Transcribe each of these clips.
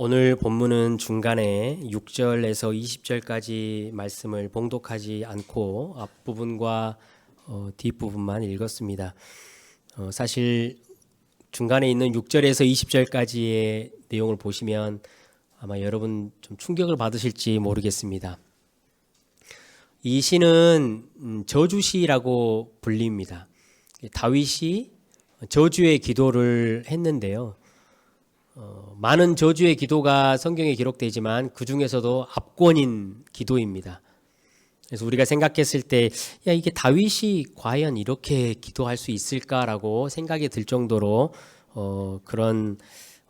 오늘 본문은 중간에 6절에서 20절까지 말씀을 봉독하지 않고 앞부분과 뒷부분만 읽었습니다. 사실 중간에 있는 6절에서 20절까지의 내용을 보시면 아마 여러분 좀 충격을 받으실지 모르겠습니다. 이 시는 저주시라고 불립니다. 다윗이 저주의 기도를 했는데요. 많은 저주의 기도가 성경에 기록되지만 그 중에서도 압권인 기도입니다. 그래서 우리가 생각했을 때, 이게 다윗이 과연 이렇게 기도할 수 있을까라고 생각이 들 정도로 그런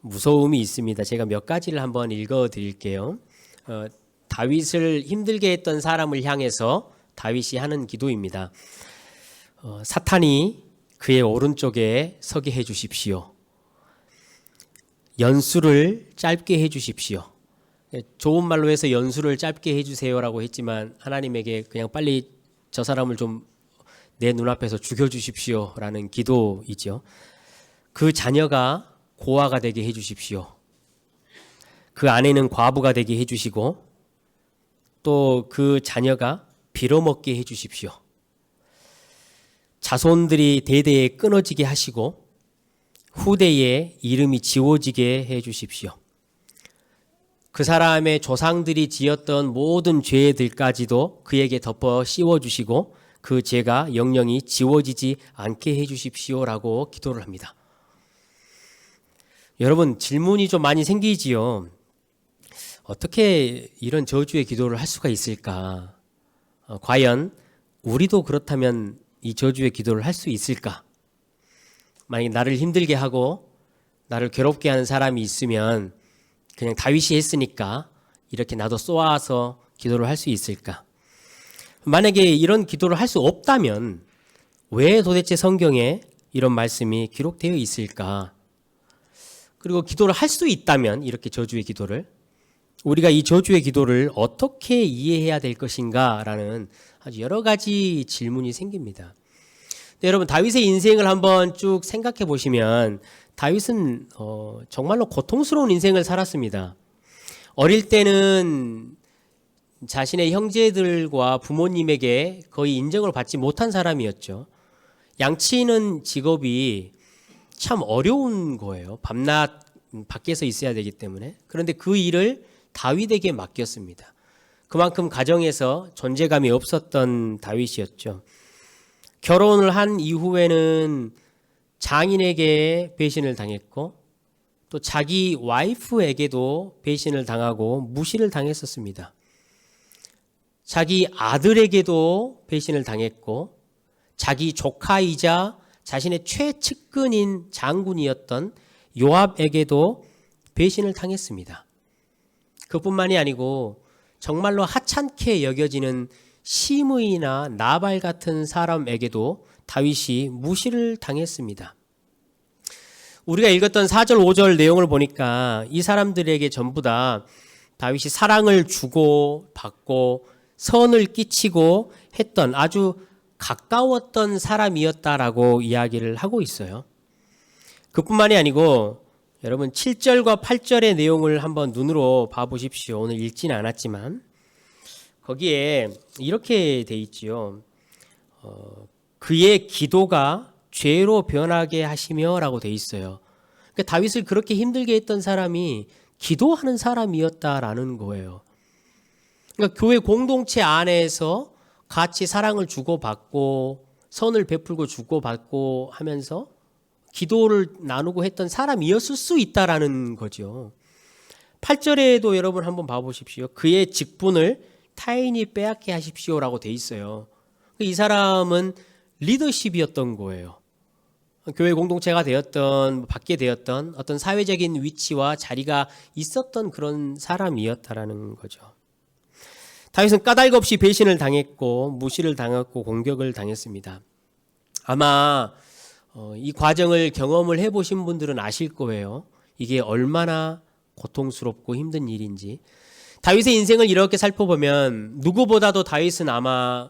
무서움이 있습니다. 제가 몇 가지를 한번 읽어드릴게요. 다윗을 힘들게 했던 사람을 향해서 다윗이 하는 기도입니다. 사탄이 그의 오른쪽에 서게 해주십시오. 연수를 짧게 해주십시오. 좋은 말로 해서 연수를 짧게 해주세요라고 했지만 하나님에게 그냥 빨리 저 사람을 좀 내 눈앞에서 죽여주십시오라는 기도이죠. 그 자녀가 고아가 되게 해주십시오. 그 아내는 과부가 되게 해주시고 또 그 자녀가 빌어먹게 해주십시오. 자손들이 대대에 끊어지게 하시고 후대에 이름이 지워지게 해주십시오. 그 사람의 조상들이 지었던 모든 죄들까지도 그에게 덮어 씌워주시고 그 죄가 영영이 지워지지 않게 해주십시오라고 기도를 합니다. 여러분, 질문이 좀 많이 생기지요. 어떻게 이런 저주의 기도를 할 수가 있을까? 과연 우리도 그렇다면 이 저주의 기도를 할 수 있을까? 만약에 나를 힘들게 하고 나를 괴롭게 하는 사람이 있으면 그냥 다윗이 했으니까 이렇게 나도 쏘아서 기도를 할 수 있을까? 만약에 이런 기도를 할 수 없다면 왜 도대체 성경에 이런 말씀이 기록되어 있을까? 그리고 기도를 할 수 있다면 이렇게 저주의 기도를 우리가 이 저주의 기도를 어떻게 이해해야 될 것인가? 라는 아주 여러 가지 질문이 생깁니다. 여러분, 다윗의 인생을 한번 쭉 생각해 보시면 다윗은 정말로 고통스러운 인생을 살았습니다. 어릴 때는 자신의 형제들과 부모님에게 거의 인정을 받지 못한 사람이었죠. 양치는 직업이 참 어려운 거예요. 밤낮 밖에서 있어야 되기 때문에. 그런데 그 일을 다윗에게 맡겼습니다. 그만큼 가정에서 존재감이 없었던 다윗이었죠. 결혼을 한 이후에는 장인에게 배신을 당했고 또 자기 와이프에게도 배신을 당하고 무시를 당했었습니다. 자기 아들에게도 배신을 당했고 자기 조카이자 자신의 최측근인 장군이었던 요압에게도 배신을 당했습니다. 그뿐만이 아니고 정말로 하찮게 여겨지는 시므이나 나발 같은 사람에게도 다윗이 무시를 당했습니다. 우리가 읽었던 4절 5절 내용을 보니까 이 사람들에게 전부 다 다윗이 사랑을 주고 받고 선을 끼치고 했던 아주 가까웠던 사람이었다라고 이야기를 하고 있어요. 그뿐만이 아니고 여러분 7절과 8절의 내용을 한번 눈으로 봐보십시오. 오늘 읽지는 않았지만 거기에 이렇게 돼 있지요. 그의 기도가 죄로 변하게 하시며 라고 돼 있어요. 그러니까 다윗을 그렇게 힘들게 했던 사람이 기도하는 사람이었다라는 거예요. 그러니까 교회 공동체 안에서 같이 사랑을 주고받고 선을 베풀고 주고받고 하면서 기도를 나누고 했던 사람이었을 수 있다라는 거죠. 8절에도 여러분 한번 봐보십시오. 그의 직분을 타인이 빼앗게 하십시오라고 돼 있어요. 이 사람은 리더십이었던 거예요. 교회 공동체가 되었던 받게 되었던 어떤 사회적인 위치와 자리가 있었던 그런 사람이었다라는 거죠. 다윗은 까닭없이 배신을 당했고 무시를 당했고 공격을 당했습니다. 아마 이 과정을 경험을 해보신 분들은 아실 거예요. 이게 얼마나 고통스럽고 힘든 일인지. 다윗의 인생을 이렇게 살펴보면 누구보다도 다윗은 아마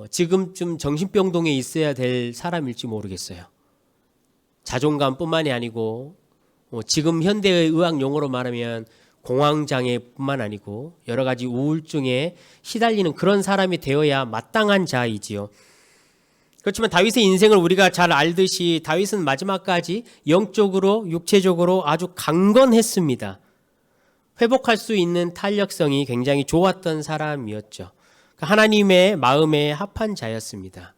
지금쯤 정신병동에 있어야 될 사람일지 모르겠어요. 자존감뿐만이 아니고 지금 현대의 의학 용어로 말하면 공황장애뿐만 아니고 여러 가지 우울증에 시달리는 그런 사람이 되어야 마땅한 자이지요. 그렇지만 다윗의 인생을 우리가 잘 알듯이 다윗은 마지막까지 영적으로 육체적으로 아주 강건했습니다. 회복할 수 있는 탄력성이 굉장히 좋았던 사람이었죠. 하나님의 마음에 합한 자였습니다.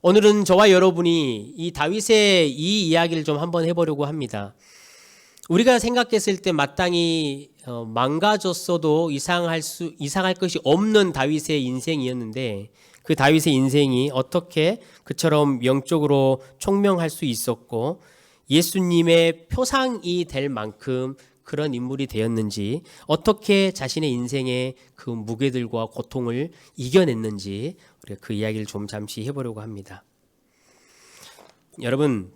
오늘은 저와 여러분이 이 다윗의 이 이야기를 좀 한번 해보려고 합니다. 우리가 생각했을 때 마땅히 망가졌어도 이상할 것이 없는 다윗의 인생이었는데 그 다윗의 인생이 어떻게 그처럼 영적으로 총명할 수 있었고 예수님의 표상이 될 만큼 그런 인물이 되었는지, 어떻게 자신의 인생의 그 무게들과 고통을 이겨냈는지 우리가 그 이야기를 좀 잠시 해보려고 합니다. 여러분,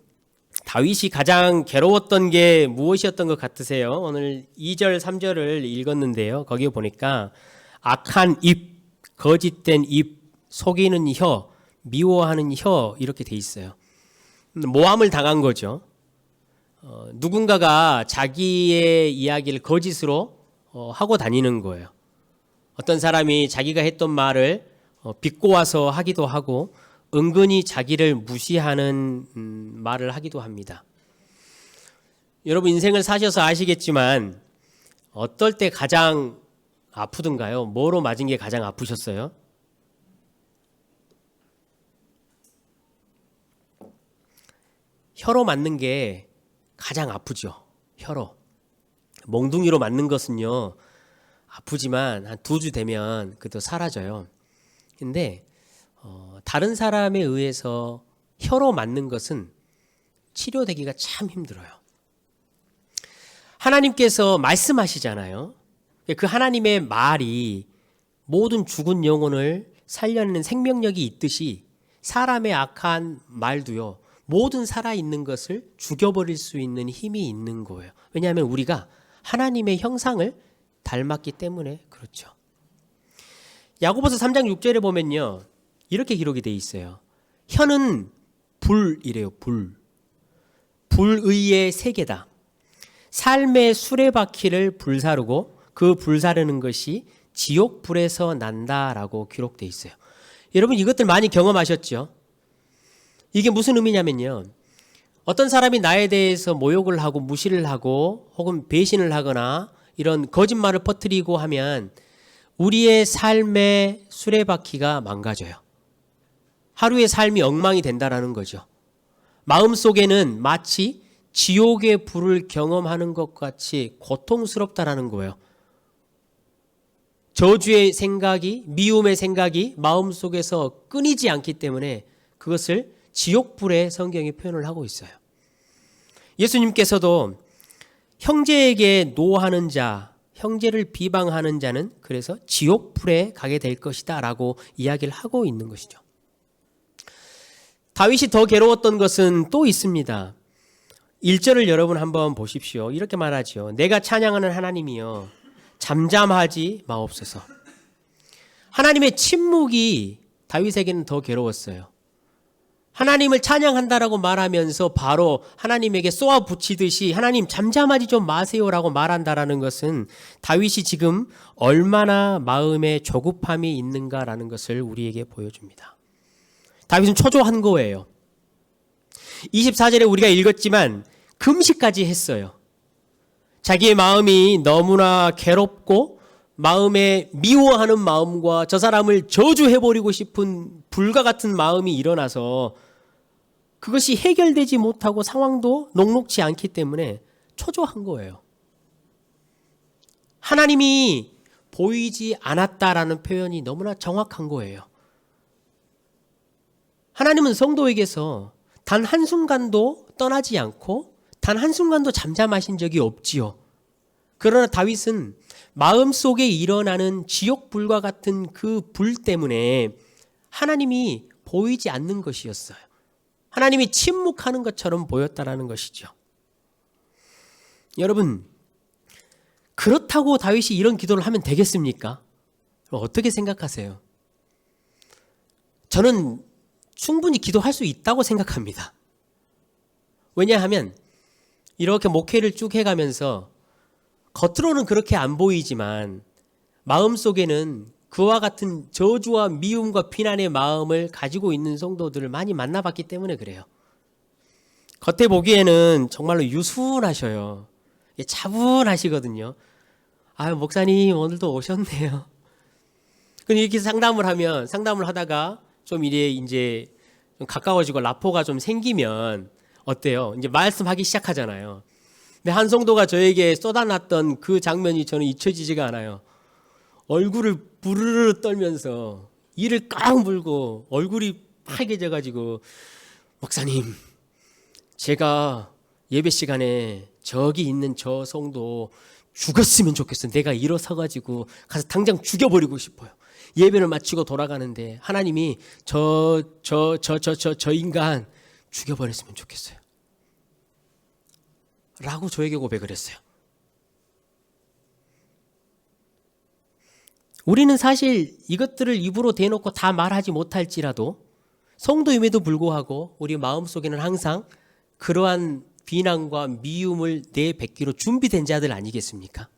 다윗이 가장 괴로웠던 게 무엇이었던 것 같으세요? 오늘 2절 3절을 읽었는데요. 거기에 보니까 악한 입, 거짓된 입, 속이는 혀, 미워하는 혀 이렇게 돼 있어요. 모함을 당한 거죠. 누군가가 자기의 이야기를 거짓으로 하고 다니는 거예요. 어떤 사람이 자기가 했던 말을 비꼬아서 하기도 하고 은근히 자기를 무시하는 말을 하기도 합니다. 여러분 인생을 사셔서 아시겠지만 어떨 때 가장 아프던가요? 뭐로 맞은 게 가장 아프셨어요? 혀로 맞는 게 가장 아프죠. 혀로. 몽둥이로 맞는 것은요 아프지만 한 2주 되면 그것도 사라져요. 근데 다른 사람에 의해서 혀로 맞는 것은 치료되기가 참 힘들어요. 하나님께서 말씀하시잖아요. 그 하나님의 말이 모든 죽은 영혼을 살려내는 생명력이 있듯이 사람의 악한 말도요 모든 살아있는 것을 죽여버릴 수 있는 힘이 있는 거예요. 왜냐하면 우리가 하나님의 형상을 닮았기 때문에 그렇죠. 야고보서 3장 6절에 보면요 이렇게 기록이 돼 있어요. 혀는 불이래요. 불의의 세계다. 삶의 수레바퀴를 불사르고 그 불사르는 것이 지옥불에서 난다라고 기록돼 있어요. 여러분 이것들 많이 경험하셨죠? 이게 무슨 의미냐면요. 어떤 사람이 나에 대해서 모욕을 하고 무시를 하고 혹은 배신을 하거나 이런 거짓말을 퍼뜨리고 하면 우리의 삶의 수레바퀴가 망가져요. 하루의 삶이 엉망이 된다라는 거죠. 마음속에는 마치 지옥의 불을 경험하는 것 같이 고통스럽다라는 거예요. 저주의 생각이, 미움의 생각이 마음속에서 끊이지 않기 때문에 그것을 지옥불에 성경이 표현을 하고 있어요. 예수님께서도 형제에게 노하는 자, 형제를 비방하는 자는 그래서 지옥불에 가게 될 것이다 라고 이야기를 하고 있는 것이죠. 다윗이 더 괴로웠던 것은 또 있습니다. 1절을 여러분 한번 보십시오. 이렇게 말하죠. 내가 찬양하는 하나님이여 잠잠하지 마옵소서. 하나님의 침묵이 다윗에게는 더 괴로웠어요. 하나님을 찬양한다라고 말하면서 바로 하나님에게 쏘아 붙이듯이 하나님 잠잠하지 좀 마세요라고 말한다라는 것은 다윗이 지금 얼마나 마음에 조급함이 있는가라는 것을 우리에게 보여줍니다. 다윗은 초조한 거예요. 24절에 우리가 읽었지만 금식까지 했어요. 자기의 마음이 너무나 괴롭고 마음에 미워하는 마음과 저 사람을 저주해버리고 싶은 불과 같은 마음이 일어나서 그것이 해결되지 못하고 상황도 녹록지 않기 때문에 초조한 거예요. 하나님이 보이지 않았다라는 표현이 너무나 정확한 거예요. 하나님은 성도에게서 단 한순간도 떠나지 않고 단 한순간도 잠잠하신 적이 없지요. 그러나 다윗은 마음속에 일어나는 지옥불과 같은 그 불 때문에 하나님이 보이지 않는 것이었어요. 하나님이 침묵하는 것처럼 보였다라는 것이죠. 여러분, 그렇다고 다윗이 이런 기도를 하면 되겠습니까? 어떻게 생각하세요? 저는 충분히 기도할 수 있다고 생각합니다. 왜냐하면 이렇게 목회를 쭉 해가면서 겉으로는 그렇게 안 보이지만 마음속에는 그와 같은 저주와 미움과 비난의 마음을 가지고 있는 성도들을 많이 만나봤기 때문에 그래요. 겉에 보기에는 정말로 유순하셔요. 차분하시거든요. 아유, 목사님 오늘도 오셨네요. 근데 이렇게 상담을 하다가 좀 이제 좀 가까워지고 라포가 좀 생기면 어때요? 이제 말씀하기 시작하잖아요. 근데 한 성도가 저에게 쏟아놨던 그 장면이 저는 잊혀지지가 않아요. 얼굴을 부르르 떨면서 이를 꽉 물고 얼굴이 빨개져가지고, 목사님, 제가 예배 시간에 저기 있는 저 성도 죽었으면 좋겠어요. 내가 일어서가지고 가서 당장 죽여버리고 싶어요. 예배를 마치고 돌아가는데 하나님이 저 인간 죽여버렸으면 좋겠어요. 라고 저에게 고백을 했어요. 우리는 사실 이것들을 입으로 대놓고 다 말하지 못할지라도 성도임에도 불구하고 우리 마음속에는 항상 그러한 비난과 미움을 내뱉기로 준비된 자들 아니겠습니까?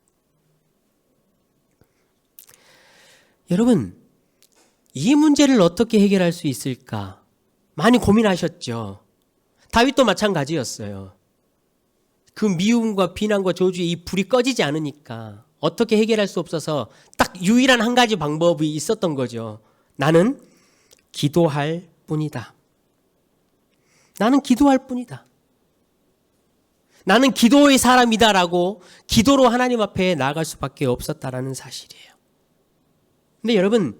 여러분, 이 문제를 어떻게 해결할 수 있을까? 많이 고민하셨죠. 다윗도 마찬가지였어요. 그 미움과 비난과 저주의 이 불이 꺼지지 않으니까 어떻게 해결할 수 없어서 딱 유일한 한 가지 방법이 있었던 거죠. 나는 기도할 뿐이다. 나는 기도할 뿐이다. 나는 기도의 사람이다라고 기도로 하나님 앞에 나아갈 수밖에 없었다라는 사실이에요. 근데 여러분,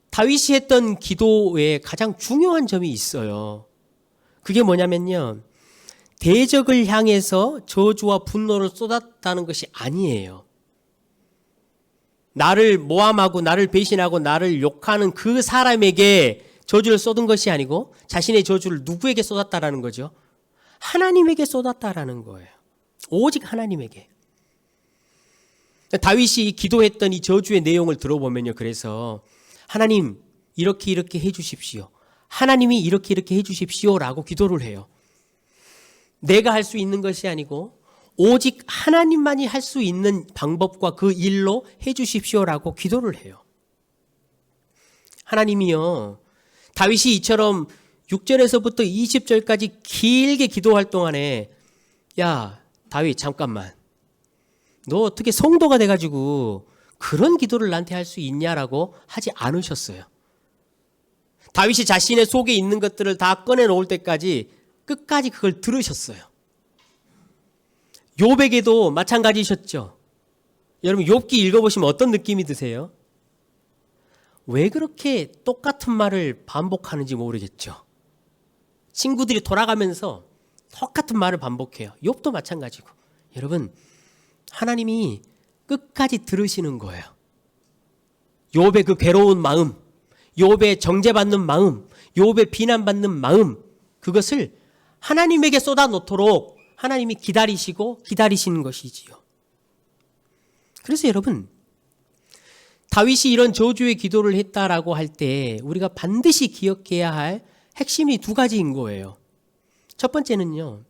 다윗이 했던 기도에 가장 중요한 점이 있어요. 그게 뭐냐면요, 대적을 향해서 저주와 분노를 쏟았다는 것이 아니에요. 나를 모함하고 나를 배신하고 나를 욕하는 그 사람에게 저주를 쏟은 것이 아니고 자신의 저주를 누구에게 쏟았다라는 거죠? 하나님에게 쏟았다라는 거예요. 오직 하나님에게. 다윗이 기도했던 이 저주의 내용을 들어보면요, 그래서 하나님 이렇게 해주십시오. 하나님이 이렇게 해주십시오라고 기도를 해요. 내가 할 수 있는 것이 아니고 오직 하나님만이 할 수 있는 방법과 그 일로 해주십시오라고 기도를 해요. 하나님이요, 다윗이 이처럼 6절에서부터 20절까지 길게 기도할 동안에, 야 다윗 잠깐만, 너 어떻게 성도가 돼가지고 그런 기도를 나한테 할 수 있냐라고 하지 않으셨어요. 다윗이 자신의 속에 있는 것들을 다 꺼내놓을 때까지 끝까지 그걸 들으셨어요. 욥에게도 마찬가지셨죠. 여러분, 욥기 읽어보시면 어떤 느낌이 드세요? 왜 그렇게 똑같은 말을 반복하는지 모르겠죠. 친구들이 돌아가면서 똑같은 말을 반복해요. 욥도 마찬가지고. 여러분, 하나님이 끝까지 들으시는 거예요. 욥의 그 괴로운 마음, 욥의 정죄받는 마음, 욥의 비난받는 마음, 그것을 하나님에게 쏟아놓도록 하나님이 기다리시는 것이지요. 그래서 여러분, 다윗이 이런 저주의 기도를 했다라고 할 때 우리가 반드시 기억해야 할 핵심이 두 가지인 거예요. 첫 번째는요,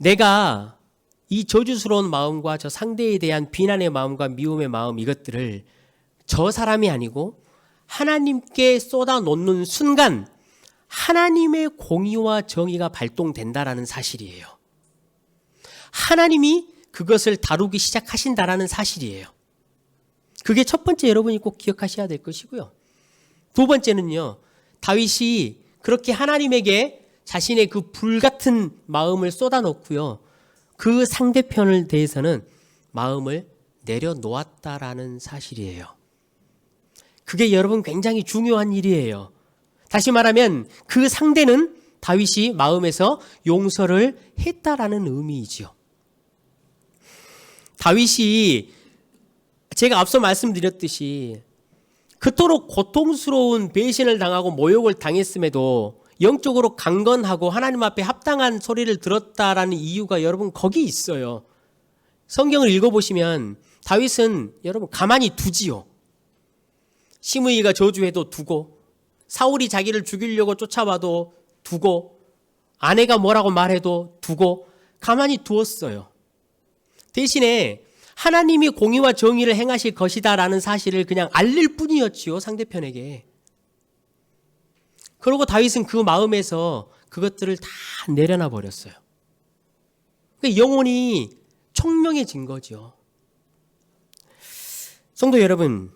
내가 이 저주스러운 마음과 저 상대에 대한 비난의 마음과 미움의 마음, 이것들을 저 사람이 아니고 하나님께 쏟아놓는 순간 하나님의 공의와 정의가 발동된다라는 사실이에요. 하나님이 그것을 다루기 시작하신다라는 사실이에요. 그게 첫 번째 여러분이 꼭 기억하셔야 될 것이고요. 두 번째는요, 다윗이 그렇게 하나님에게 자신의 그 불같은 마음을 쏟아놓고요, 그 상대편을 대해서는 마음을 내려놓았다라는 사실이에요. 그게 여러분 굉장히 중요한 일이에요. 다시 말하면 그 상대는 다윗이 마음에서 용서를 했다라는 의미이죠. 다윗이 제가 앞서 말씀드렸듯이 그토록 고통스러운 배신을 당하고 모욕을 당했음에도 영적으로 강건하고 하나님 앞에 합당한 소리를 들었다라는 이유가 여러분 거기 있어요. 성경을 읽어보시면 다윗은 여러분 가만히 두지요. 시므이가 저주해도 두고, 사울이 자기를 죽이려고 쫓아와도 두고, 아내가 뭐라고 말해도 두고, 가만히 두었어요. 대신에 하나님이 공의와 정의를 행하실 것이다라는 사실을 그냥 알릴 뿐이었지요, 상대편에게. 그러고 다윗은 그 마음에서 그것들을 다 내려놔 버렸어요. 그러니까 영혼이 총명해진 거죠. 성도 여러분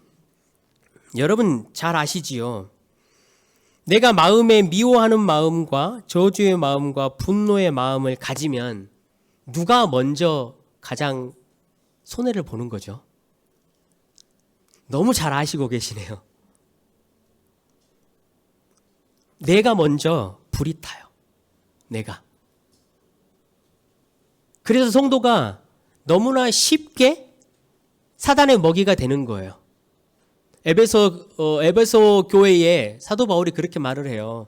잘 아시지요? 내가 마음에 미워하는 마음과 저주의 마음과 분노의 마음을 가지면 누가 먼저 가장 손해를 보는 거죠? 너무 잘 아시고 계시네요. 내가 먼저 불이 타요. 내가. 그래서 성도가 너무나 쉽게 사단의 먹이가 되는 거예요. 에베소 교회에 사도 바울이 그렇게 말을 해요.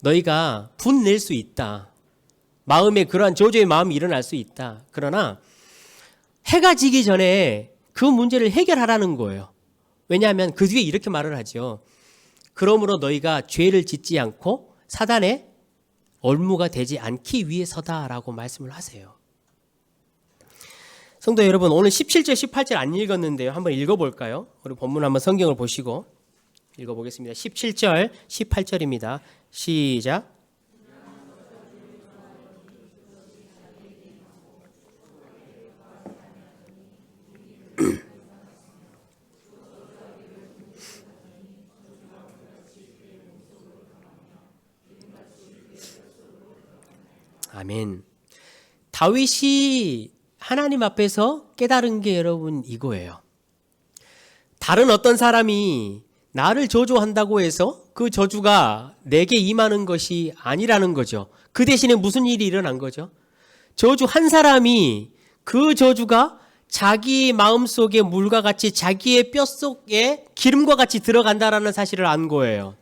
너희가 분낼 수 있다. 마음에 그러한 저주의 마음이 일어날 수 있다. 그러나 해가 지기 전에 그 문제를 해결하라는 거예요. 왜냐하면 그 뒤에 이렇게 말을 하죠. 그러므로 너희가 죄를 짓지 않고 사단의 올무가 되지 않기 위해서다라고 말씀을 하세요. 성도 여러분, 오늘 17절, 18절 안 읽었는데요. 한번 읽어볼까요? 우리 본문 한번 성경을 보시고 읽어보겠습니다. 17절, 18절입니다. 시작. 아멘. 다윗이 하나님 앞에서 깨달은 게 여러분 이거예요. 다른 어떤 사람이 나를 저주한다고 해서 그 저주가 내게 임하는 것이 아니라는 거죠. 그 대신에 무슨 일이 일어난 거죠? 저주 한 사람이 그 저주가 자기 마음속에 물과 같이 자기의 뼛속에 기름과 같이 들어간다라는 사실을 안 거예요.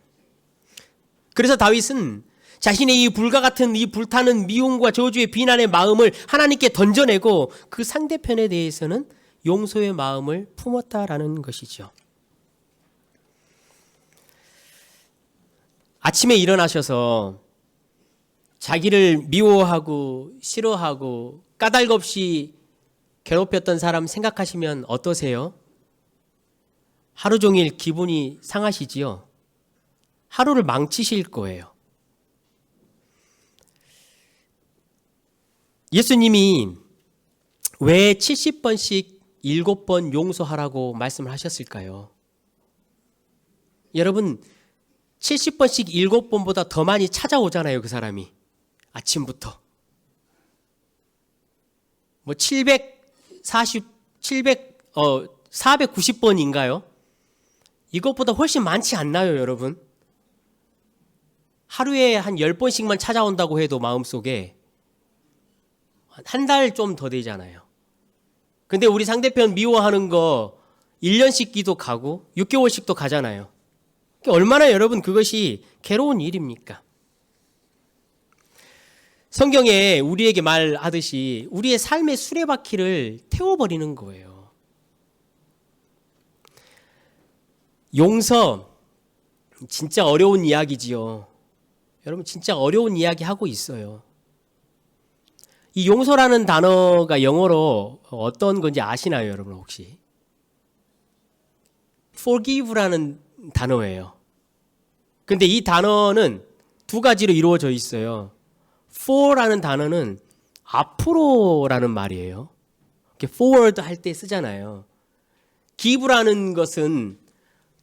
그래서 다윗은 자신의 이 불과 같은 이 불타는 미움과 저주의 비난의 마음을 하나님께 던져내고 그 상대편에 대해서는 용서의 마음을 품었다라는 것이죠. 아침에 일어나셔서 자기를 미워하고 싫어하고 까닭 없이 괴롭혔던 사람 생각하시면 어떠세요? 하루 종일 기분이 상하시지요? 하루를 망치실 거예요. 예수님이 왜 70번씩 7번 용서하라고 말씀을 하셨을까요? 여러분 70번씩 7번보다 더 많이 찾아오잖아요, 그 사람이. 아침부터. 490번인가요? 이것보다 훨씬 많지 않나요, 여러분? 하루에 한 10번씩만 찾아온다고 해도 마음속에 한 달 좀 더 되잖아요. 근데 우리 상대편 미워하는 거 1년씩 기도 가고 6개월씩도 가잖아요. 얼마나 여러분 그것이 괴로운 일입니까? 성경에 우리에게 말하듯이 우리의 삶의 수레바퀴를 태워버리는 거예요. 용서, 진짜 어려운 이야기지요. 여러분 진짜 어려운 이야기 하고 있어요. 이 용서라는 단어가 영어로 어떤 건지 아시나요, 여러분 혹시? forgive라는 단어예요. 근데 이 단어는 두 가지로 이루어져 있어요. for라는 단어는 앞으로라는 말이에요. forward 할 때 쓰잖아요. give라는 것은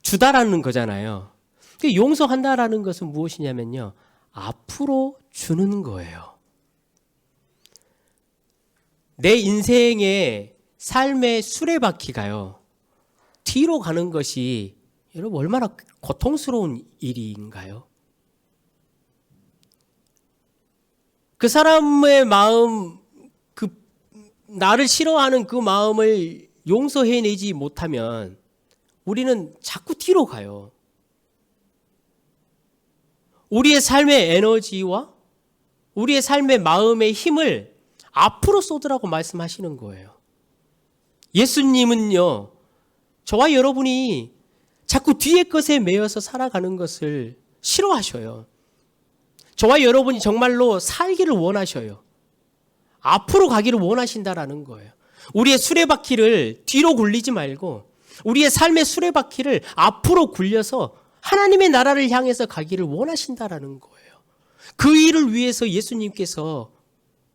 주다라는 거잖아요. 용서한다라는 것은 무엇이냐면요, 앞으로 주는 거예요. 내 인생의 삶의 수레바퀴가요, 뒤로 가는 것이 여러분 얼마나 고통스러운 일인가요? 그 사람의 마음, 나를 싫어하는 그 마음을 용서해내지 못하면 우리는 자꾸 뒤로 가요. 우리의 삶의 에너지와 우리의 삶의 마음의 힘을 앞으로 쏟으라고 말씀하시는 거예요. 예수님은요, 저와 여러분이 자꾸 뒤의 것에 매여서 살아가는 것을 싫어하셔요. 저와 여러분이 정말로 살기를 원하셔요. 앞으로 가기를 원하신다라는 거예요. 우리의 수레바퀴를 뒤로 굴리지 말고 우리의 삶의 수레바퀴를 앞으로 굴려서 하나님의 나라를 향해서 가기를 원하신다라는 거예요. 그 일을 위해서 예수님께서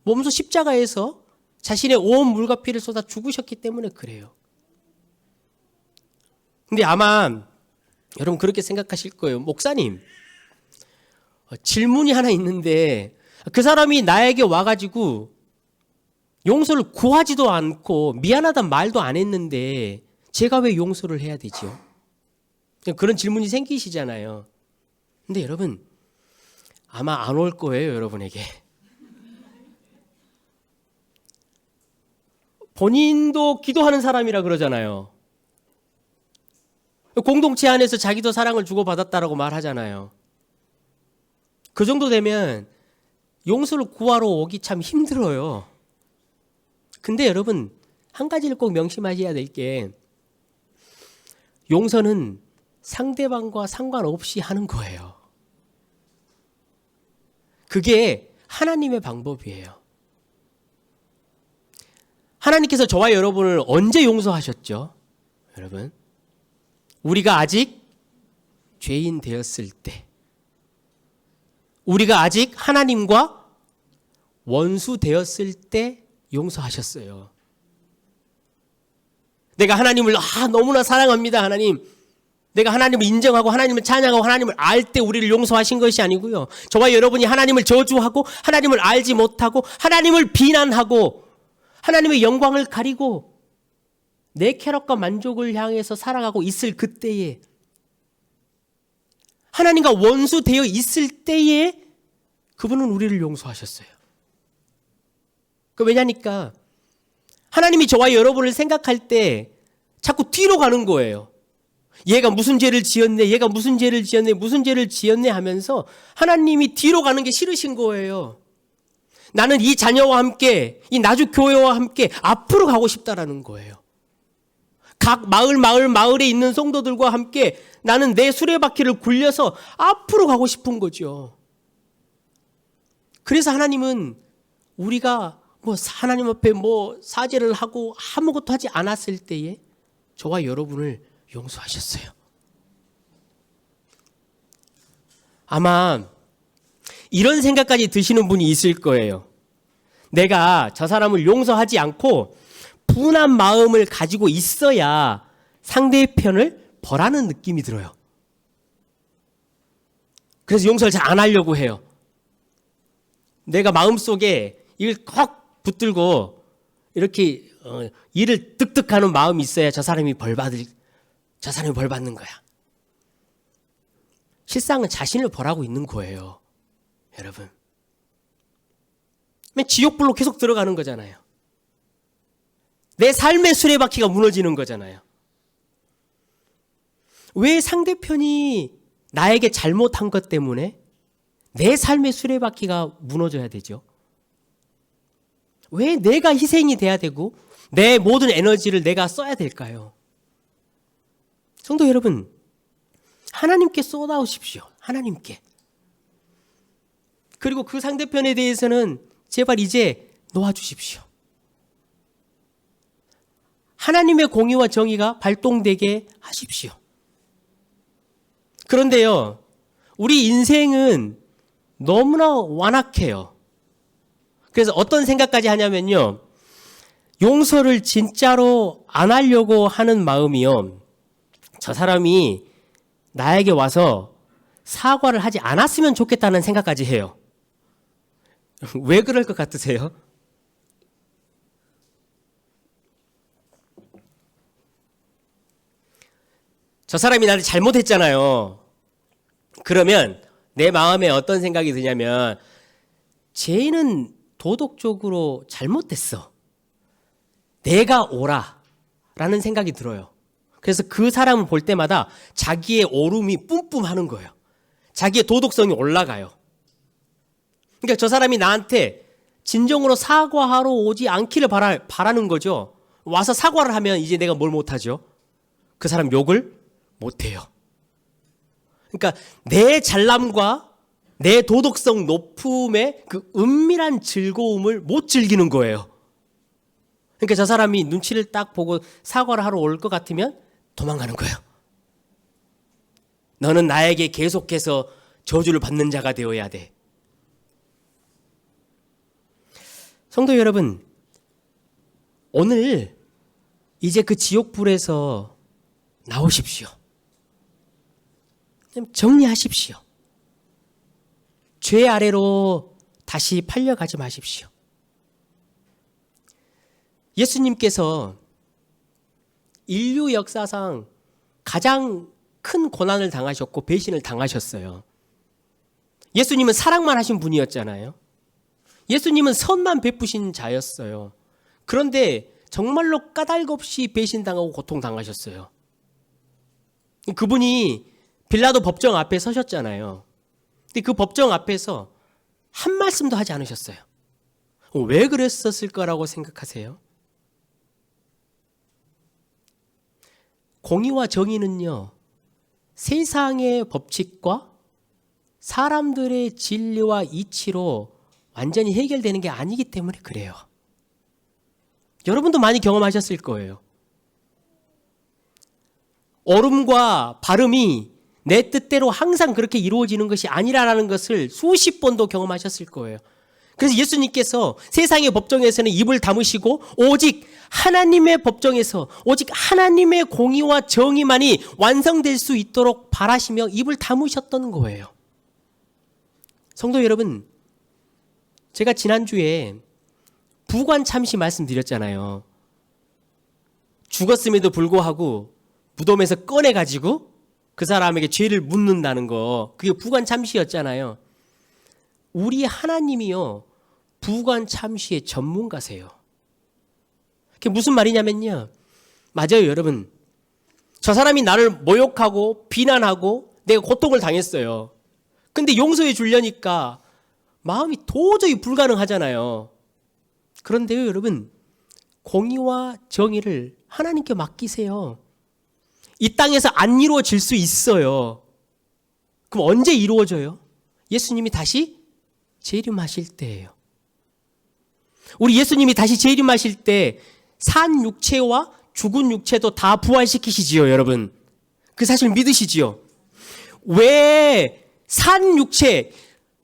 몸소 십자가에서 자신의 온 물과 피를 쏟아 죽으셨기 때문에 그래요. 근데 아마 여러분 그렇게 생각하실 거예요. 목사님, 질문이 하나 있는데 그 사람이 나에게 와가지고 용서를 구하지도 않고 미안하단 말도 안 했는데 제가 왜 용서를 해야 되죠? 그런 질문이 생기시잖아요. 근데 여러분 아마 안 올 거예요, 여러분에게. 본인도 기도하는 사람이라 그러잖아요. 공동체 안에서 자기도 사랑을 주고받았다라고 말하잖아요. 그 정도 되면 용서를 구하러 오기 참 힘들어요. 근데 여러분 한 가지를 꼭 명심하셔야 될 게 용서는 상대방과 상관없이 하는 거예요. 그게 하나님의 방법이에요. 하나님께서 저와 여러분을 언제 용서하셨죠? 여러분, 우리가 아직 죄인 되었을 때, 우리가 아직 하나님과 원수 되었을 때 용서하셨어요. 내가 하나님을 너무나 사랑합니다, 하나님. 내가 하나님을 인정하고 하나님을 찬양하고 하나님을 알 때 우리를 용서하신 것이 아니고요. 저와 여러분이 하나님을 저주하고 하나님을 알지 못하고 하나님을 비난하고 하나님의 영광을 가리고 내 쾌락과 만족을 향해서 살아가고 있을 그때에 하나님과 원수 되어 있을 때에 그분은 우리를 용서하셨어요. 왜냐니까 하나님이 저와 여러분을 생각할 때 자꾸 뒤로 가는 거예요. 얘가 무슨 죄를 지었네, 얘가 무슨 죄를 지었네, 무슨 죄를 지었네 하면서 하나님이 뒤로 가는 게 싫으신 거예요. 나는 이 자녀와 함께, 이 나주 교회와 함께 앞으로 가고 싶다라는 거예요. 각 마을에 있는 성도들과 함께 나는 내 수레바퀴를 굴려서 앞으로 가고 싶은 거죠. 그래서 하나님은 우리가 하나님 앞에 사죄를 하고 아무것도 하지 않았을 때에 저와 여러분을 용서하셨어요. 아마 이런 생각까지 드시는 분이 있을 거예요. 내가 저 사람을 용서하지 않고 분한 마음을 가지고 있어야 상대편을 벌하는 느낌이 들어요. 그래서 용서를 잘 안 하려고 해요. 내가 마음속에 이걸 꼭 붙들고 이렇게 이를 득득하는 마음이 있어야 저 사람이 벌 받는 거야. 실상은 자신을 벌하고 있는 거예요, 여러분. 지옥불로 계속 들어가는 거잖아요. 내 삶의 수레바퀴가 무너지는 거잖아요. 왜 상대편이 나에게 잘못한 것 때문에 내 삶의 수레바퀴가 무너져야 되죠? 왜 내가 희생이 돼야 되고 내 모든 에너지를 내가 써야 될까요? 성도 여러분, 하나님께 쏟아오십시오. 하나님께. 그리고 그 상대편에 대해서는 제발 이제 놓아주십시오. 하나님의 공의와 정의가 발동되게 하십시오. 그런데요, 우리 인생은 너무나 완악해요. 그래서 어떤 생각까지 하냐면요, 용서를 진짜로 안 하려고 하는 마음이요, 저 사람이 나에게 와서 사과를 하지 않았으면 좋겠다는 생각까지 해요. 왜 그럴 것 같으세요? 저 사람이 나를 잘못했잖아요. 그러면 내 마음에 어떤 생각이 드냐면, 쟤는 도덕적으로 잘못됐어. 내가 옳아. 라는 생각이 들어요. 그래서 그 사람을 볼 때마다 자기의 옳음이 뿜뿜하는 거예요. 자기의 도덕성이 올라가요. 그러니까 저 사람이 나한테 진정으로 사과하러 오지 않기를 바라는 거죠. 와서 사과를 하면 이제 내가 뭘 못하죠? 그 사람 욕을 못해요. 그러니까 내 잘남과 내 도덕성 높음의 그 은밀한 즐거움을 못 즐기는 거예요. 그러니까 저 사람이 눈치를 딱 보고 사과를 하러 올 것 같으면 도망가는 거예요. 너는 나에게 계속해서 저주를 받는 자가 되어야 돼. 성도 여러분, 오늘 이제 그 지옥불에서 나오십시오. 좀 정리하십시오. 죄 아래로 다시 팔려가지 마십시오. 예수님께서 인류 역사상 가장 큰 고난을 당하셨고 배신을 당하셨어요. 예수님은 사랑만 하신 분이었잖아요. 예수님은 선만 베푸신 자였어요. 그런데 정말로 까닭없이 배신당하고 고통당하셨어요. 그분이 빌라도 법정 앞에 서셨잖아요. 근데 그 법정 앞에서 한 말씀도 하지 않으셨어요. 왜 그랬었을 거라고 생각하세요? 공의와 정의는요, 세상의 법칙과 사람들의 진리와 이치로 완전히 해결되는 게 아니기 때문에 그래요. 여러분도 많이 경험하셨을 거예요. 옳음과 바름이 내 뜻대로 항상 그렇게 이루어지는 것이 아니라는 것을 수십 번도 경험하셨을 거예요. 그래서 예수님께서 세상의 법정에서는 입을 다무시고 오직 하나님의 법정에서 오직 하나님의 공의와 정의만이 완성될 수 있도록 바라시며 입을 다무셨던 거예요. 성도 여러분, 제가 지난주에 부관 참시 말씀드렸잖아요. 죽었음에도 불구하고 무덤에서 꺼내가지고 그 사람에게 죄를 묻는다는 거, 그게 부관 참시였잖아요. 우리 하나님이요, 부관 참시의 전문가세요. 그게 무슨 말이냐면요, 맞아요 여러분. 저 사람이 나를 모욕하고 비난하고 내가 고통을 당했어요. 근데 용서해 주려니까 마음이 도저히 불가능하잖아요. 그런데요 여러분, 공의와 정의를 하나님께 맡기세요. 이 땅에서 안 이루어질 수 있어요. 그럼 언제 이루어져요? 예수님이 다시 재림하실 때예요. 우리 예수님이 다시 재림하실 때 산 육체와 죽은 육체도 다 부활시키시지요, 여러분. 그 사실 믿으시지요? 왜 산 육체,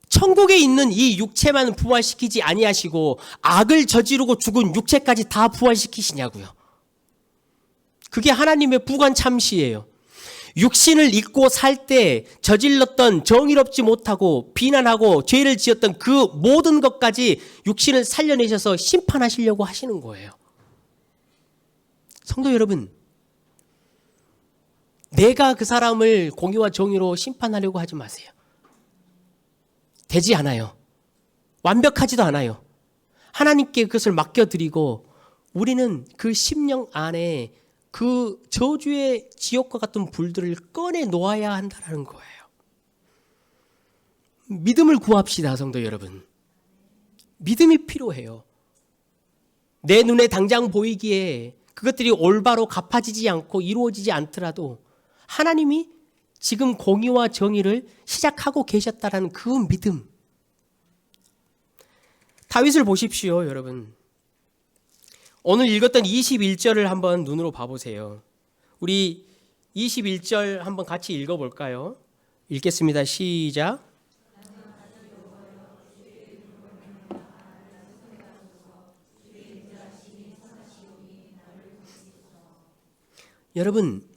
천국에 있는 이 육체만 부활시키지 아니하시고 악을 저지르고 죽은 육체까지 다 부활시키시냐고요. 그게 하나님의 부관 참시예요. 육신을 입고 살 때 저질렀던 정의롭지 못하고 비난하고 죄를 지었던 그 모든 것까지 육신을 살려내셔서 심판하시려고 하시는 거예요. 성도 여러분, 내가 그 사람을 공의와 정의로 심판하려고 하지 마세요. 되지 않아요. 완벽하지도 않아요. 하나님께 그것을 맡겨드리고 우리는 그 심령 안에 그 저주의 지옥과 같은 불들을 꺼내 놓아야 한다는 거예요. 믿음을 구합시다, 성도 여러분. 믿음이 필요해요. 내 눈에 당장 보이기에 그것들이 올바로 갚아지지 않고 이루어지지 않더라도 하나님이 지금 공의와 정의를 시작하고 계셨다라는 그 믿음. 다윗을 보십시오, 여러분. 오늘 읽었던 21절을 한번 눈으로 봐보세요. 우리 21절 한번 같이 읽어볼까요? 읽겠습니다. 시작. 여러분,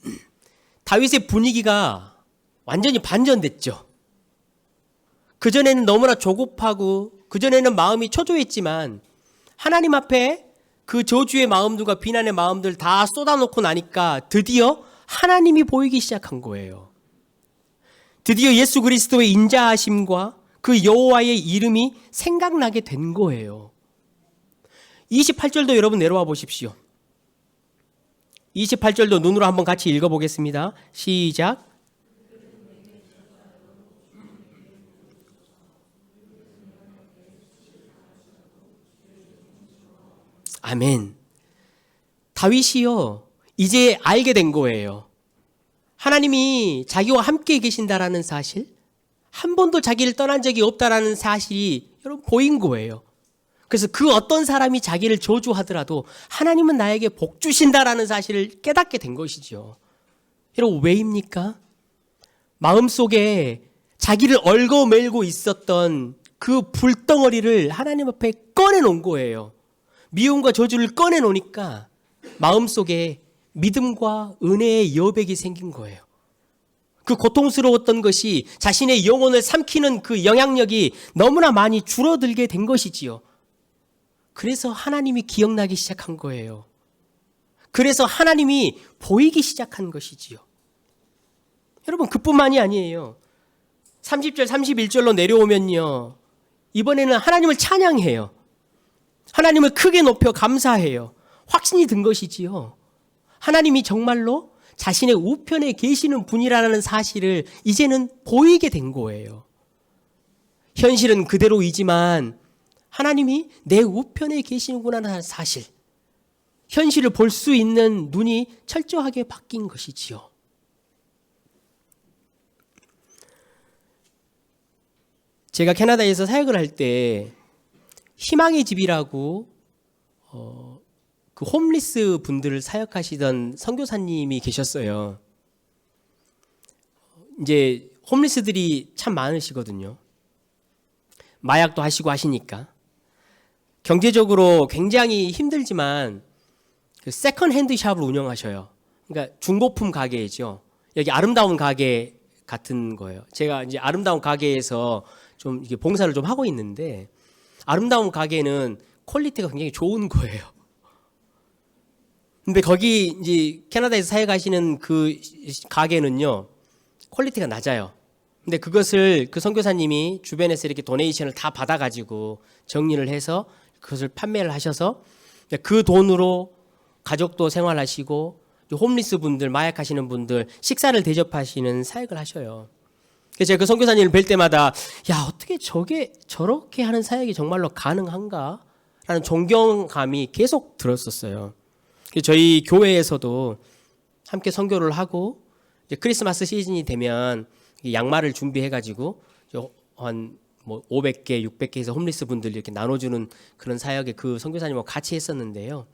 다윗의 분위기가 완전히 반전됐죠. 그전에는 너무나 조급하고 그전에는 마음이 초조했지만 하나님 앞에 그 저주의 마음들과 비난의 마음들 다 쏟아놓고 나니까 드디어 하나님이 보이기 시작한 거예요. 드디어 예수 그리스도의 인자하심과 그 여호와의 이름이 생각나게 된 거예요. 28절도 여러분 내려와 보십시오. 28절도 눈으로 한번 같이 읽어보겠습니다. 시작. 아멘. 다윗이요, 이제 알게 된 거예요. 하나님이 자기와 함께 계신다라는 사실, 한 번도 자기를 떠난 적이 없다라는 사실이 여러분 보인 거예요. 그래서 그 어떤 사람이 자기를 저주하더라도 하나님은 나에게 복 주신다라는 사실을 깨닫게 된 것이죠. 여러분 왜입니까? 마음속에 자기를 얽어매고 있었던 그 불덩어리를 하나님 앞에 꺼내놓은 거예요. 미움과 저주를 꺼내놓으니까 마음속에 믿음과 은혜의 여백이 생긴 거예요. 그 고통스러웠던 것이 자신의 영혼을 삼키는 그 영향력이 너무나 많이 줄어들게 된 것이지요. 그래서 하나님이 기억나기 시작한 거예요. 그래서 하나님이 보이기 시작한 것이지요. 여러분 그뿐만이 아니에요. 30절 31절로 내려오면요, 이번에는 하나님을 찬양해요. 하나님을 크게 높여 감사해요. 확신이 든 것이지요. 하나님이 정말로 자신의 우편에 계시는 분이라는 사실을 이제는 보이게 된 거예요. 현실은 그대로이지만 하나님이 내 우편에 계시는구나라는 사실, 현실을 볼 수 있는 눈이 철저하게 바뀐 것이지요. 제가 캐나다에서 사역을 할 때 희망의 집이라고 그 홈리스 분들을 사역하시던 선교사님이 계셨어요. 이제 홈리스들이 참 많으시거든요. 마약도 하시고 하시니까 경제적으로 굉장히 힘들지만 그 세컨 핸드 샵을 운영하셔요. 그러니까 중고품 가게이죠. 여기 아름다운 가게 같은 거예요. 제가 이제 아름다운 가게에서 좀 이렇게 봉사를 좀 하고 있는데, 아름다운 가게는 퀄리티가 굉장히 좋은 거예요. 근데 거기 이제 캐나다에서 사역하시는 그 가게는요, 퀄리티가 낮아요. 근데 그것을 그 선교사님이 주변에서 이렇게 도네이션을 다 받아가지고 정리를 해서 그것을 판매를 하셔서 그 돈으로 가족도 생활하시고 홈리스 분들, 마약하시는 분들 식사를 대접하시는 사역을 하셔요. 그래서 제가 그 선교사님을 뵐 때마다 야, 어떻게 저렇게 하는 사역이 정말로 가능한가? 라는 존경감이 계속 들었었어요. 저희 교회에서도 함께 선교를 하고 이제 크리스마스 시즌이 되면 양말을 준비해가지고 한 뭐 500개, 600개 해서 홈리스 분들 이렇게 나눠주는 그런 사역에 그 선교사님하고 같이 했었는데요.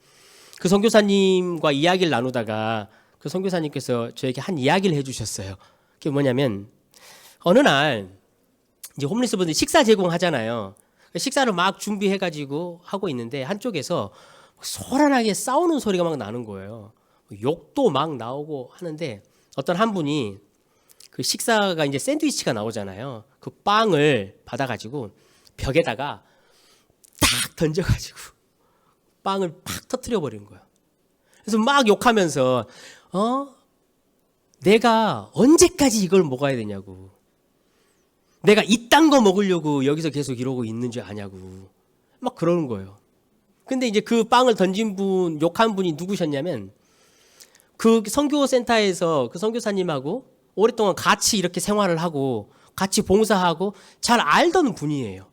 그 선교사님과 이야기를 나누다가 그 선교사님께서 저에게 한 이야기를 해주셨어요. 그게 뭐냐면 어느 날 이제 홈리스 분들이 식사 제공하잖아요. 식사를 막 준비해가지고 하고 있는데 한쪽에서 소란하게 싸우는 소리가 막 나는 거예요. 욕도 막 나오고 하는데 어떤 한 분이 그 식사가 이제 샌드위치가 나오잖아요. 그 빵을 받아가지고 벽에다가 딱 던져가지고 빵을 팍 터뜨려 버리는 거예요. 그래서 막 욕하면서 내가 언제까지 이걸 먹어야 되냐고, 내가 이딴 거 먹으려고 여기서 계속 이러고 있는 줄 아냐고 막 그러는 거예요. 근데 이제 그 빵을 던진 분, 욕한 분이 누구셨냐면 그 선교센터에서 그 선교사님하고 오랫동안 같이 이렇게 생활을 하고 같이 봉사하고 잘 알던 분이에요.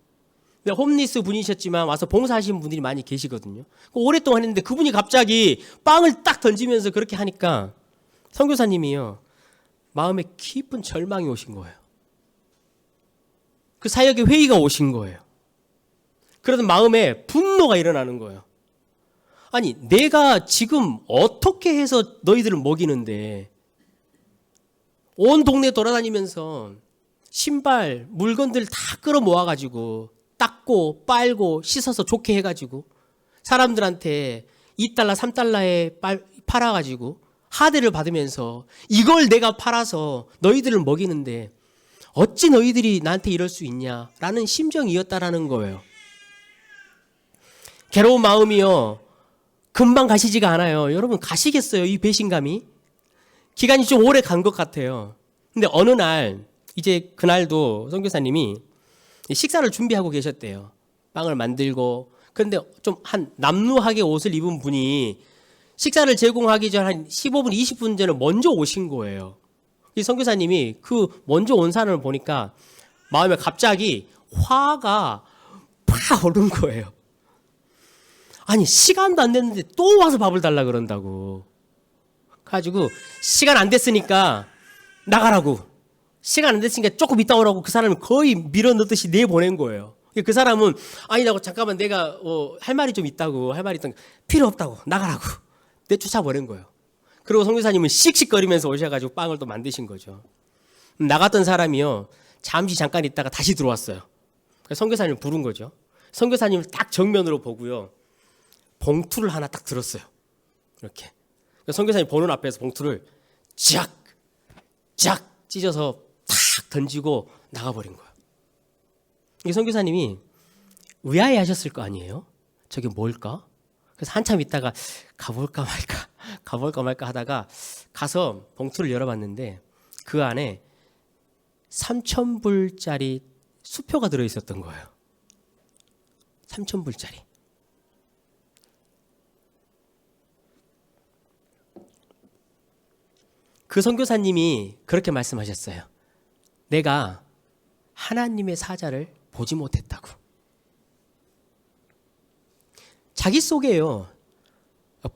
홈리스 분이셨지만 와서 봉사하시는 분들이 많이 계시거든요. 오랫동안 했는데 그분이 갑자기 빵을 딱 던지면서 그렇게 하니까 선교사님이요, 마음에 깊은 절망이 오신 거예요. 그 사역의 회의가 오신 거예요. 그러던 마음에 분노가 일어나는 거예요. 아니, 내가 지금 어떻게 해서 너희들을 먹이는데 온 동네 돌아다니면서 신발, 물건들 다 끌어모아가지고 닦고 빨고 씻어서 좋게 해가지고 사람들한테 2달러, 3달러에 팔아가지고 하대를 받으면서 이걸 내가 팔아서 너희들을 먹이는데 어찌 너희들이 나한테 이럴 수 있냐라는 심정이었다라는 거예요. 괴로운 마음이요, 금방 가시지가 않아요. 여러분 가시겠어요? 이 배신감이 기간이 좀 오래 간 것 같아요. 근데 어느 날 이제 그날도 선교사님이 식사를 준비하고 계셨대요. 빵을 만들고. 그런데 좀 한 남루하게 옷을 입은 분이 식사를 제공하기 전 한 15분, 20분 전에 먼저 오신 거예요. 이 선교사님이 그 먼저 온 사람을 보니까 마음에 갑자기 화가 팍 오른 거예요. 아니, 시간도 안 됐는데 또 와서 밥을 달라 그런다고. 가지고 시간 안 됐으니까 나가라고. 시간 안 됐으니까 조금 이따 오라고 그 사람을 거의 밀어넣듯이 내보낸 거예요. 그 사람은 아니라고 잠깐만 내가 할 말이 좀 있다고 할 말이 있던 필요 없다고 나가라고 내쫓아버린 거예요. 그리고 선교사님은 씩씩거리면서 오셔가지고 빵을 또 만드신 거죠. 나갔던 사람이요 잠시 잠깐 있다가 다시 들어왔어요. 그래서 선교사님을 부른 거죠. 선교사님을 딱 정면으로 보고요 봉투를 하나 딱 들었어요. 이렇게 선교사님 보는 앞에서 봉투를 쫙 찢어서 탁 던지고 나가버린 거예요. 이 선교사님이 의아해하셨을 거 아니에요. 저게 뭘까? 그래서 한참 있다가 가볼까 말까 하다가 가서 봉투를 열어봤는데 그 안에 3,000불짜리 수표가 들어있었던 거예요. 3,000불짜리. 그 선교사님이 그렇게 말씀하셨어요. 내가 하나님의 사자를 보지 못했다고. 자기 속에요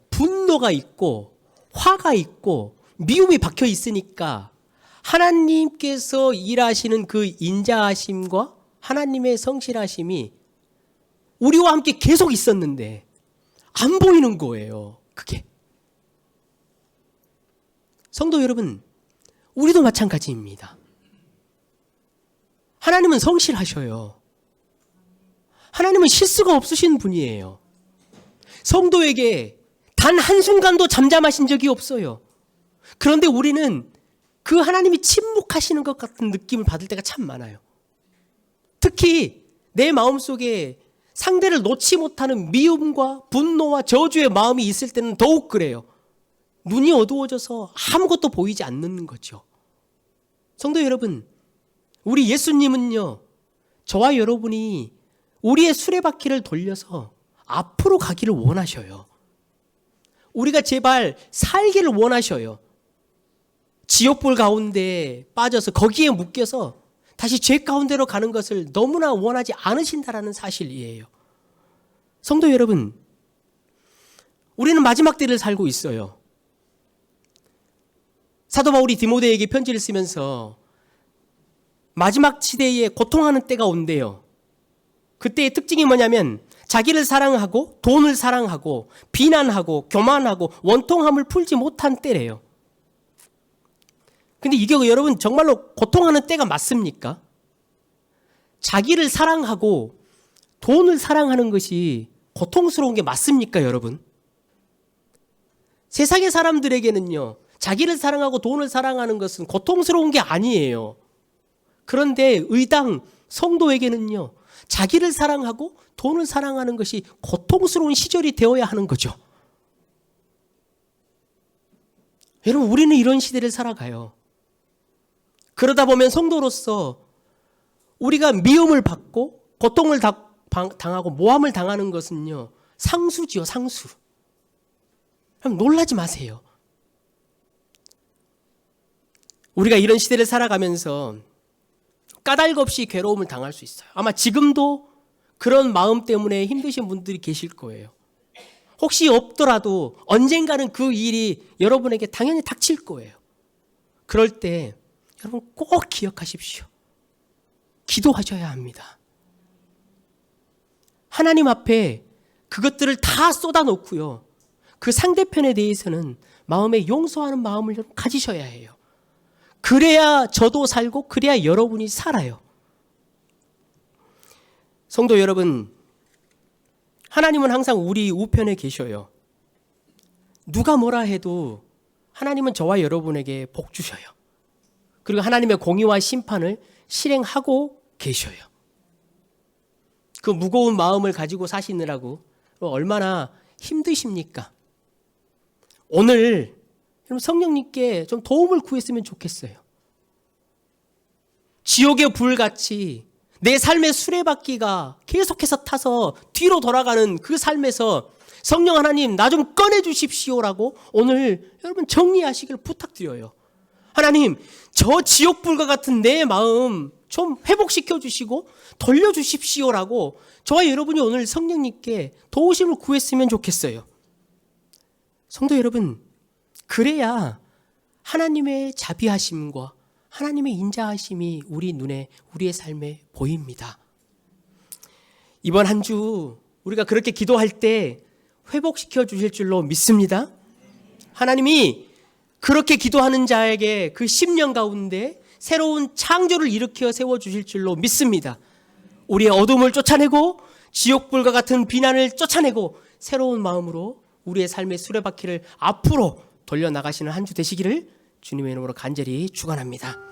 분노가 있고 화가 있고 미움이 박혀 있으니까 하나님께서 일하시는 그 인자하심과 하나님의 성실하심이 우리와 함께 계속 있었는데 안 보이는 거예요. 그게. 성도 여러분, 우리도 마찬가지입니다. 하나님은 성실하셔요. 하나님은 실수가 없으신 분이에요. 성도에게 단 한순간도 잠잠하신 적이 없어요. 그런데 우리는 그 하나님이 침묵하시는 것 같은 느낌을 받을 때가 참 많아요. 특히 내 마음속에 상대를 놓지 못하는 미움과 분노와 저주의 마음이 있을 때는 더욱 그래요. 눈이 어두워져서 아무것도 보이지 않는 거죠. 성도 여러분, 우리 예수님은요, 저와 여러분이 우리의 수레바퀴를 돌려서 앞으로 가기를 원하셔요. 우리가 제발 살기를 원하셔요. 지옥불 가운데 빠져서 거기에 묶여서 다시 죄 가운데로 가는 것을 너무나 원하지 않으신다라는 사실이에요. 성도 여러분, 우리는 마지막 때를 살고 있어요. 사도 바울이 디모데에게 편지를 쓰면서 마지막 시대에 고통하는 때가 온대요. 그때의 특징이 뭐냐면 자기를 사랑하고 돈을 사랑하고 비난하고 교만하고 원통함을 풀지 못한 때래요. 근데 이게 여러분 정말로 고통하는 때가 맞습니까? 자기를 사랑하고 돈을 사랑하는 것이 고통스러운 게 맞습니까, 여러분? 세상의 사람들에게는요, 자기를 사랑하고 돈을 사랑하는 것은 고통스러운 게 아니에요. 그런데 의당 성도에게는요, 자기를 사랑하고 돈을 사랑하는 것이 고통스러운 시절이 되어야 하는 거죠. 여러분, 우리는 이런 시대를 살아가요. 그러다 보면 성도로서 우리가 미움을 받고 고통을 당하고 모함을 당하는 것은요, 상수지요, 상수. 그럼 놀라지 마세요. 우리가 이런 시대를 살아가면서 까닭없이 괴로움을 당할 수 있어요. 아마 지금도 그런 마음 때문에 힘드신 분들이 계실 거예요. 혹시 없더라도 언젠가는 그 일이 여러분에게 당연히 닥칠 거예요. 그럴 때 여러분 꼭 기억하십시오. 기도하셔야 합니다. 하나님 앞에 그것들을 다 쏟아놓고요, 그 상대편에 대해서는 마음에 용서하는 마음을 가지셔야 해요. 그래야 저도 살고 그래야 여러분이 살아요. 성도 여러분, 하나님은 항상 우리 우편에 계셔요. 누가 뭐라 해도 하나님은 저와 여러분에게 복 주셔요. 그리고 하나님의 공의와 심판을 실행하고 계셔요. 그 무거운 마음을 가지고 사시느라고 얼마나 힘드십니까? 오늘 성령님께 좀 도움을 구했으면 좋겠어요. 지옥의 불같이 내 삶의 수레바퀴가 계속해서 타서 뒤로 돌아가는 그 삶에서 성령 하나님 나 좀 꺼내 주십시오라고 오늘 여러분 정리하시길 부탁드려요. 하나님, 저 지옥불과 같은 내 마음 좀 회복시켜 주시고 돌려주십시오라고 저와 여러분이 오늘 성령님께 도우심을 구했으면 좋겠어요. 성도 여러분, 그래야 하나님의 자비하심과 하나님의 인자하심이 우리 눈에, 우리의 삶에 보입니다. 이번 한 주 우리가 그렇게 기도할 때 회복시켜 주실 줄로 믿습니다. 하나님이 그렇게 기도하는 자에게 그 10년 가운데 새로운 창조를 일으켜 세워주실 줄로 믿습니다. 우리의 어둠을 쫓아내고 지옥불과 같은 비난을 쫓아내고 새로운 마음으로 우리의 삶의 수레바퀴를 앞으로 돌려나가시는 한 주 되시기를 주님의 이름으로 간절히 축원합니다.